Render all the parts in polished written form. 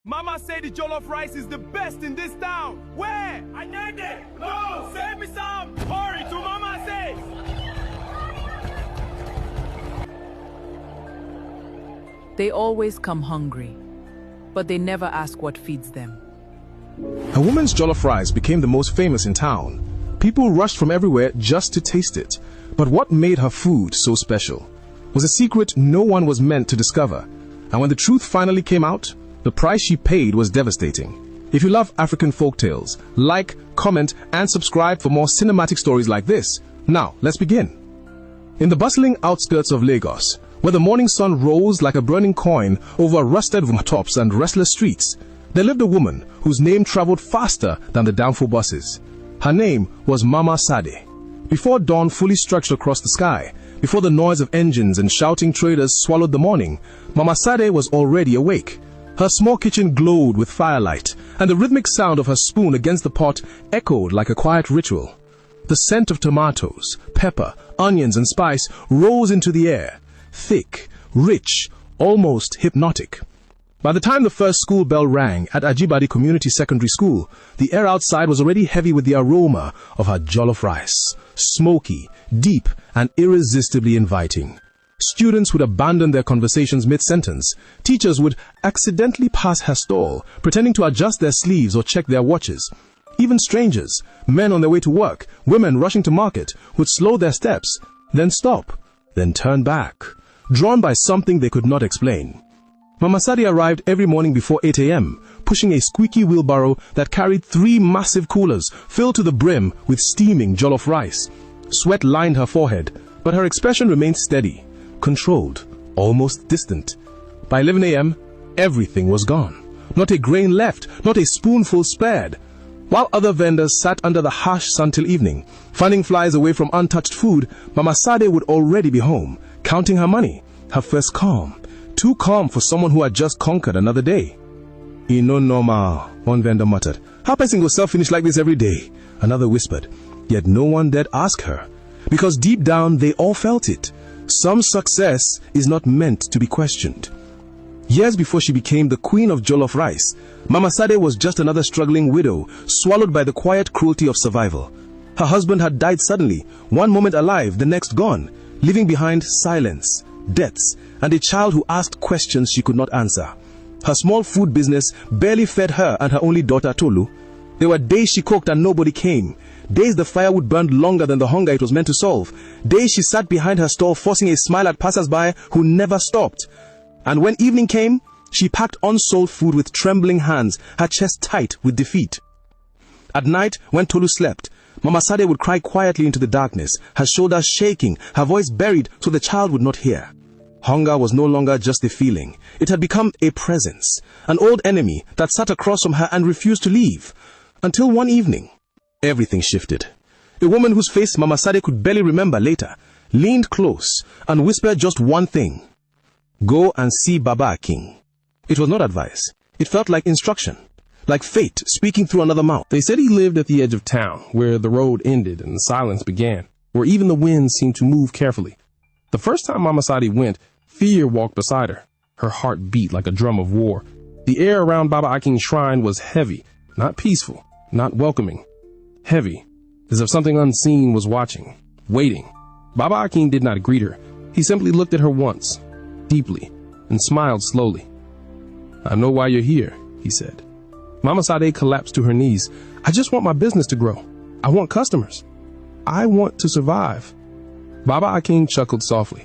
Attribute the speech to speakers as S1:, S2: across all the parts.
S1: Mama said the jollof rice is the best in this town. Where? I need it. No, save me some. Hurry to Mama says.
S2: They always come hungry, but they never ask what feeds them.
S3: A woman's jollof rice became the most famous in town. People rushed from everywhere just to taste it. But what made her food so special was a secret no one was meant to discover. And when the truth finally came out, the price she paid was devastating. If you love African folktales, like, comment, and subscribe for more cinematic stories like this. Now, let's begin. In the bustling outskirts of Lagos, where the morning sun rose like a burning coin over rusted rooftops and restless streets, there lived a woman whose name traveled faster than the downfall buses. Her name was Mama Sade. Before dawn fully stretched across the sky, before the noise of engines and shouting traders swallowed the morning, Mama Sade was already awake. Her small kitchen glowed with firelight, and the rhythmic sound of her spoon against the pot echoed like a quiet ritual. The scent of tomatoes, pepper, onions, and spice rose into the air, thick, rich, almost hypnotic. By the time the first school bell rang at Ajibade Community Secondary School, the air outside was already heavy with the aroma of her jollof rice, smoky, deep, and irresistibly inviting. Students would abandon their conversations mid-sentence. Teachers would accidentally pass her stall, pretending to adjust their sleeves or check their watches. Even strangers, men on their way to work, women rushing to market, would slow their steps, then stop, then turn back, drawn by something they could not explain. Mama Sade arrived every morning before 8 a.m., pushing a squeaky wheelbarrow that carried 3 massive coolers filled to the brim with steaming jollof rice. Sweat lined her forehead, but her expression remained steady, controlled, almost distant. By 11 a.m., everything was gone. Not a grain left, not a spoonful spared. While other vendors sat under the harsh sun till evening, fanning flies away from untouched food, Mama Sade would already be home, counting her money, her first calm. Too calm for someone who had just conquered another day. "E no normal," one vendor muttered. "How person go self-finish like this every day?" Another whispered. Yet no one dared ask her, because deep down they all felt it. Some success is not meant to be questioned. Years before she became the queen of jollof rice, Mama Sade was just another struggling widow, swallowed by the quiet cruelty of survival. Her husband had died suddenly, one moment alive, the next gone, leaving behind silence, debts, and a child who asked questions she could not answer. Her small food business barely fed her and her only daughter Tolu. There were days she cooked and nobody came. Days the firewood burned longer than the hunger it was meant to solve. Days she sat behind her stall forcing a smile at passers-by who never stopped. And when evening came, she packed unsold food with trembling hands, her chest tight with defeat. At night, when Tolu slept, Mama Sade would cry quietly into the darkness, her shoulders shaking, her voice buried so the child would not hear. Hunger was no longer just a feeling. It had become a presence, an old enemy that sat across from her and refused to leave. Until one evening, everything shifted. A woman whose face Mama Sade could barely remember later leaned close and whispered just one thing. "Go and see Baba Akin." It was not advice. It felt like instruction, like fate speaking through another mouth.
S4: They said he lived at the edge of town, where the road ended and silence began, where even the wind seemed to move carefully. The first time Mama Sade went, fear walked beside her. Her heart beat like a drum of war. The air around Baba Akin's shrine was heavy, not peaceful, not welcoming. Heavy, as if something unseen was watching, waiting. Baba Akin did not greet her. He simply looked at her once, deeply, and smiled slowly. "I know why you're here," he said. Mama Sade collapsed to her knees. "I just want my business to grow. I want customers. I want to survive." Baba Akin chuckled softly.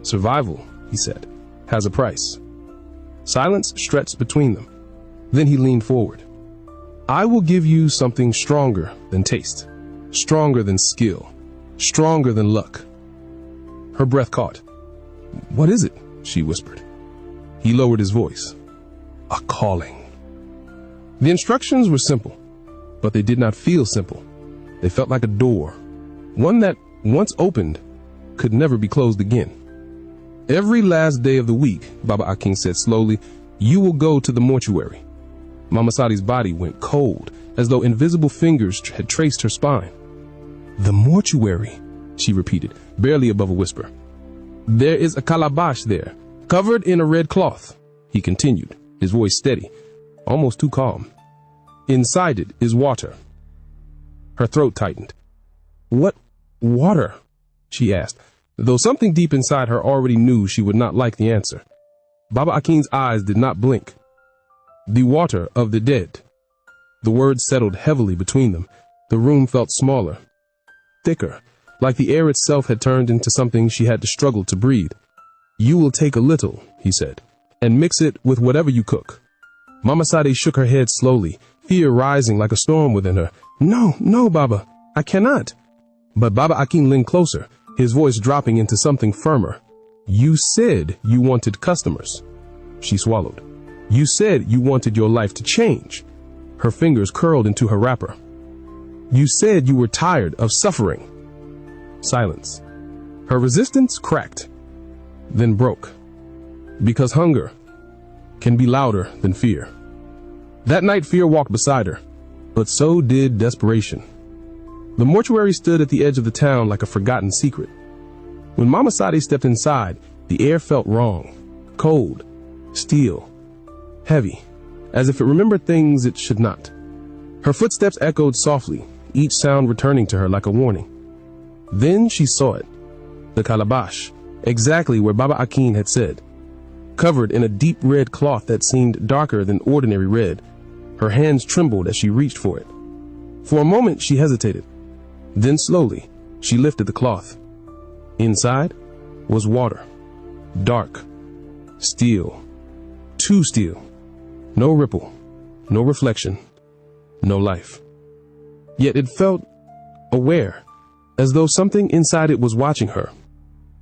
S4: "Survival," he said, "has a price." Silence stretched between them. Then he leaned forward. "I will give you something stronger than taste, stronger than skill, stronger than luck." Her breath caught. "What is it?" she whispered. He lowered his voice. "A calling." The instructions were simple, but they did not feel simple. They felt like a door, one that, once opened, could never be closed again. "Every last day of the week," Baba Akin said slowly, "you will go to the mortuary." Mama Sade's body went cold, as though invisible fingers had traced her spine. "The mortuary," she repeated, barely above a whisper. "There is a calabash there, covered in a red cloth," he continued, his voice steady. almost too calm. Inside it is water. Her throat tightened. What water? She asked, though something deep inside her already knew she would not like the answer. Baba Akin's eyes did not blink. The water of the dead. The words settled heavily between them. The room felt smaller, thicker, like the air itself had turned into something she had to struggle to breathe. You will take a little, he said, and mix it with whatever you cook. Mama Sade shook her head slowly, fear rising like a storm within her. No, Baba, I cannot. But Baba Akin leaned closer, his voice dropping into something firmer. You said you wanted customers. She swallowed. You said you wanted your life to change. Her fingers curled into her wrapper. You said you were tired of suffering. Silence. Her resistance cracked, then broke. Because hunger can be louder than fear. That night, fear walked beside her, but so did desperation. The mortuary stood at the edge of the town like a forgotten secret. When Mama Sade stepped inside, the air felt wrong, cold, steel, heavy, as if it remembered things it should not. Her footsteps echoed softly, each sound returning to her like a warning. Then she saw it, the calabash, exactly where Baba Akin had said, covered in a deep red cloth that seemed darker than ordinary red. Her hands trembled as she reached for it. For a moment she hesitated. Then slowly she lifted the cloth. Inside was water, dark, still, too still. No ripple, no reflection, no life. Yet it felt aware, as though something inside it was watching her,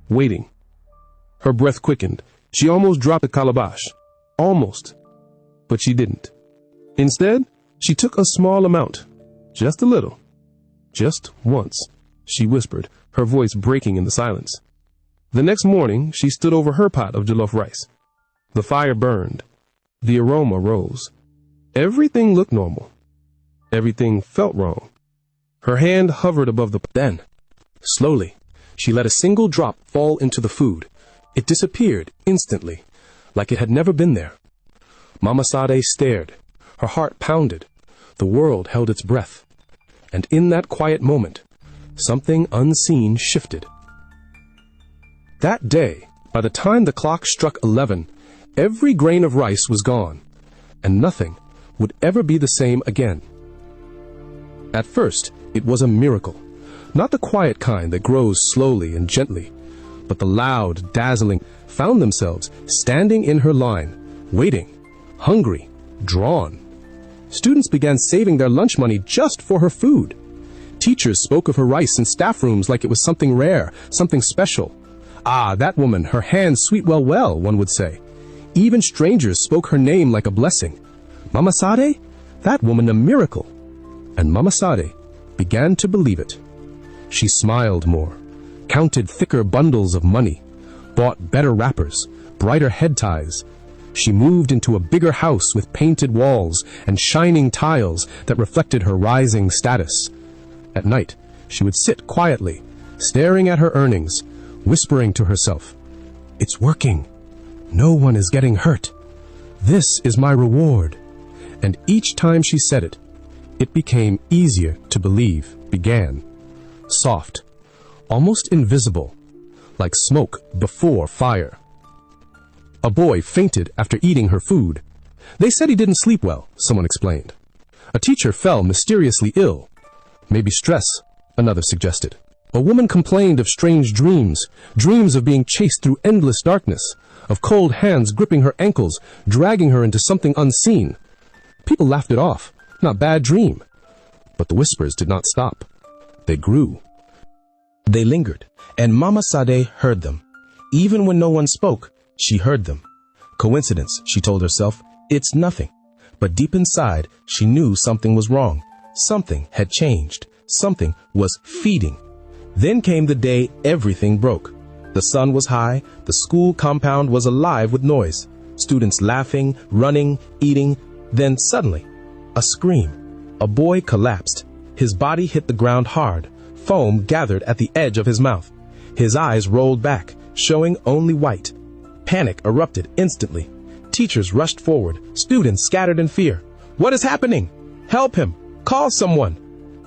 S4: waiting. Her breath quickened. She almost dropped the calabash. Almost. But she didn't. Instead, she took a small amount. Just a little. Just once, she whispered, her voice breaking in the silence. The next morning, she stood over her pot of jollof rice. The fire burned. The aroma rose. Everything looked normal. Everything felt wrong. Her hand hovered above the pot. Then, slowly, she let a single drop fall into the food. It disappeared instantly, like it had never been there. Mama Sade stared. Her heart pounded. The world held its breath. And in that quiet moment, something unseen shifted. That day, by the time the clock struck 11, every grain of rice was gone, and nothing would ever be the same again. At first, it was a miracle. Not the quiet kind that grows slowly and gently, but the loud, dazzling, found themselves standing in her line, waiting, hungry, drawn. Students began saving their lunch money just for her food. Teachers spoke of her rice in staff rooms like it was something rare, something special. Ah, that woman, her hands sweet well, one would say. Even strangers spoke her name like a blessing. Mama Sade? That woman a miracle. And Mama Sade began to believe it. She smiled more, counted thicker bundles of money, bought better wrappers, brighter head ties. She moved into a bigger house with painted walls and shining tiles that reflected her rising status. At night, she would sit quietly, staring at her earnings, whispering to herself, "It's working. No one is getting hurt. This is my reward." And each time she said it, it became easier to believe, began. Soft, almost invisible, like smoke before fire. A boy fainted after eating her food. They said he didn't sleep well, someone explained. A teacher fell mysteriously ill. Maybe stress, another suggested. A woman complained of strange dreams, dreams of being chased through endless darkness, of cold hands gripping her ankles, dragging her into something unseen. People laughed it off, not bad dream. But the whispers did not stop. They grew. They lingered, and Mama Sade heard them. Even when no one spoke, she heard them. Coincidence, she told herself, it's nothing. But deep inside, she knew something was wrong. Something had changed. Something was feeding. Then came the day everything broke. The sun was high, the school compound was alive with noise. Students laughing, running, eating. Then suddenly, a scream. A boy collapsed. His body hit the ground hard. Foam gathered at the edge of his mouth. His eyes rolled back, showing only white. Panic erupted instantly. Teachers rushed forward, students scattered in fear. What is happening? Help him! Call someone!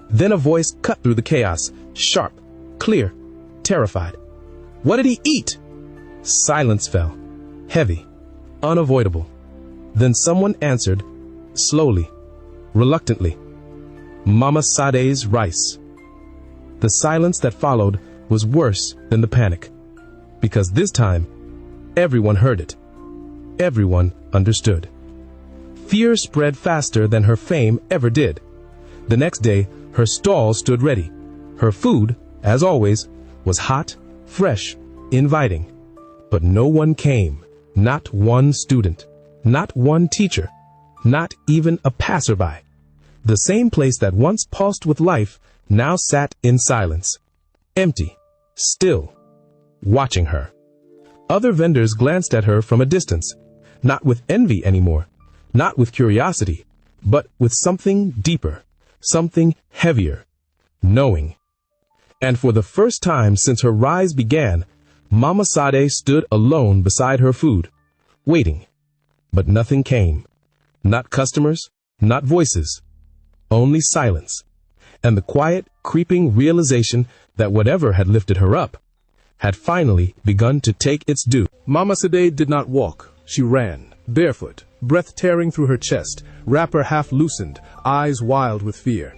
S4: Then a voice cut through the chaos, sharp, clear, terrified. What did he eat? Silence fell, heavy, unavoidable. Then someone answered, slowly, reluctantly. Mama Sade's rice. The silence that followed was worse than the panic, because this time, everyone heard it. Everyone understood. Fear spread faster than her fame ever did. The next day, her stall stood ready. Her food, as always, was hot, fresh, inviting. But no one came, not one student, not one teacher, not even a passerby. The same place that once pulsed with life now sat in silence, empty, still, watching her. Other vendors glanced at her from a distance, not with envy anymore, not with curiosity, but with something deeper, something heavier, knowing. And for the first time since her rise began, Mama Sade stood alone beside her food, waiting. But nothing came. Not customers, not voices, only silence, and the quiet, creeping realization that whatever had lifted her up had finally begun to take its due.
S3: Mama Sade did not walk. She ran, barefoot, breath tearing through her chest, wrapper half loosened, eyes wild with fear.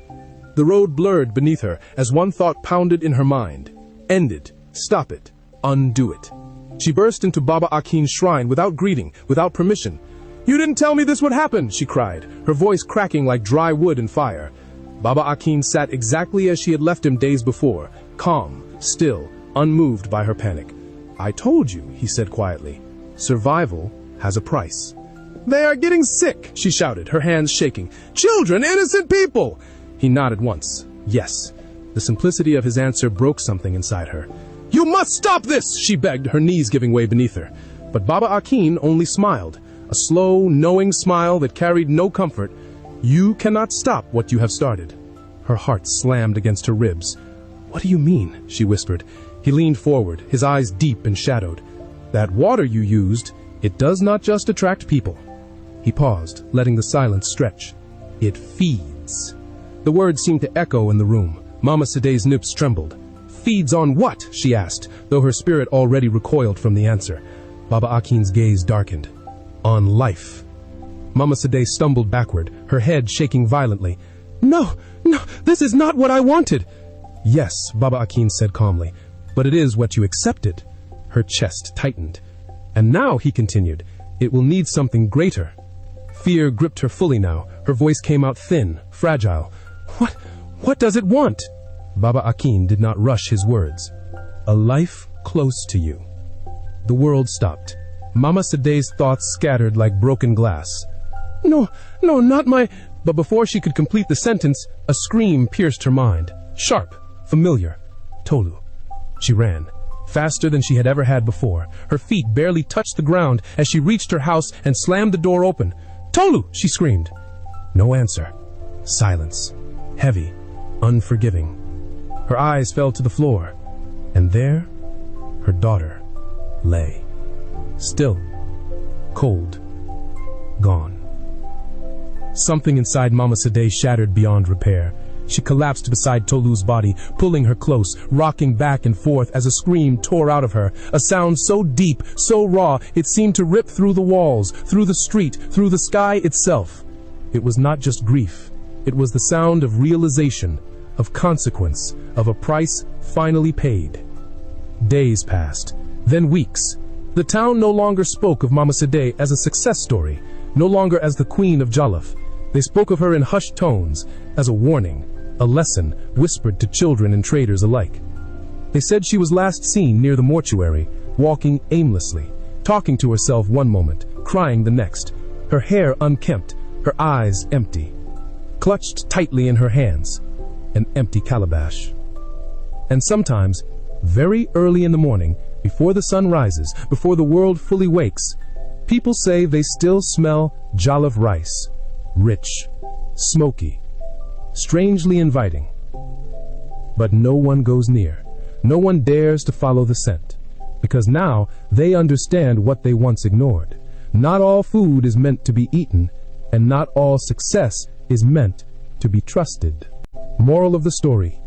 S3: The road blurred beneath her as one thought pounded in her mind. End it, stop it, undo it. She burst into Baba Akin's shrine without greeting, without permission. "You didn't tell me this would happen," she cried, her voice cracking like dry wood in fire. Baba Akin sat exactly as she had left him days before, calm, still, unmoved by her panic. "I told you," he said quietly. "Survival has a price." "They are getting sick," she shouted, her hands shaking. "Children, innocent people!" He nodded once. Yes. The simplicity of his answer broke something inside her. "You must stop this!" she begged, her knees giving way beneath her. But Baba Akin only smiled, a slow, knowing smile that carried no comfort. "You cannot stop what you have started." Her heart slammed against her ribs. "What do you mean?" she whispered. He leaned forward, his eyes deep and shadowed. "That water you used, it does not just attract people." He paused, letting the silence stretch. "It feeds." The words seemed to echo in the room. Mama Sade's lips trembled. "Feeds on what?" she asked, though her spirit already recoiled from the answer. Baba Akin's gaze darkened. "On life." Mama Sade stumbled backward, her head shaking violently. No, this is not what I wanted." "Yes," Baba Akin said calmly, "but it is what you accepted." Her chest tightened. "And now," he continued, "it will need something greater." Fear gripped her fully now. Her voice came out thin, fragile. What does it want?" Baba Akin did not rush his words. "A life close to you." The world stopped. Mama Sade's thoughts scattered like broken glass. No, not my... But before she could complete the sentence, a scream pierced her mind. Sharp, familiar. Tolu. She ran, faster than she had ever had before. Her feet barely touched the ground as she reached her house and slammed the door open. "Tolu!" she screamed. No answer. Silence. Heavy, unforgiving. Her eyes fell to the floor, and there, her daughter lay. Still, cold, gone. Something inside Mama Sade shattered beyond repair. She collapsed beside Tolu's body, pulling her close, rocking back and forth as a scream tore out of her, a sound so deep, so raw, it seemed to rip through the walls, through the street, through the sky itself. It was not just grief. It was the sound of realization, of consequence, of a price finally paid. Days passed, then weeks. The town no longer spoke of Mama Sade as a success story, no longer as the queen of Jollof. They spoke of her in hushed tones, as a warning, a lesson whispered to children and traders alike. They said she was last seen near the mortuary, walking aimlessly, talking to herself one moment, crying the next, her hair unkempt, her eyes empty. Clutched tightly in her hands, an empty calabash. And sometimes, very early in the morning, before the sun rises, before the world fully wakes, people say they still smell jollof rice, rich, smoky, strangely inviting. But no one goes near. No one dares to follow the scent, because now they understand what they once ignored. Not all food is meant to be eaten, and not all success is meant to be trusted. Moral of the story: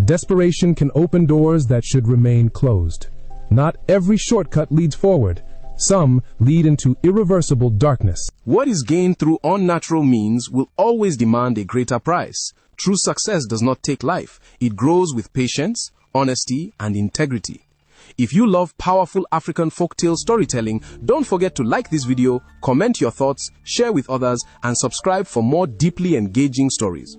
S3: desperation can open doors that should remain closed. Not every shortcut leads forward. Some lead into irreversible darkness.
S4: What is gained through unnatural means will always demand a greater price. True success does not take life. It grows with patience, honesty, and integrity. If you love powerful African folktale storytelling, don't forget to like this video, comment your thoughts, share with others, and subscribe for more deeply engaging stories.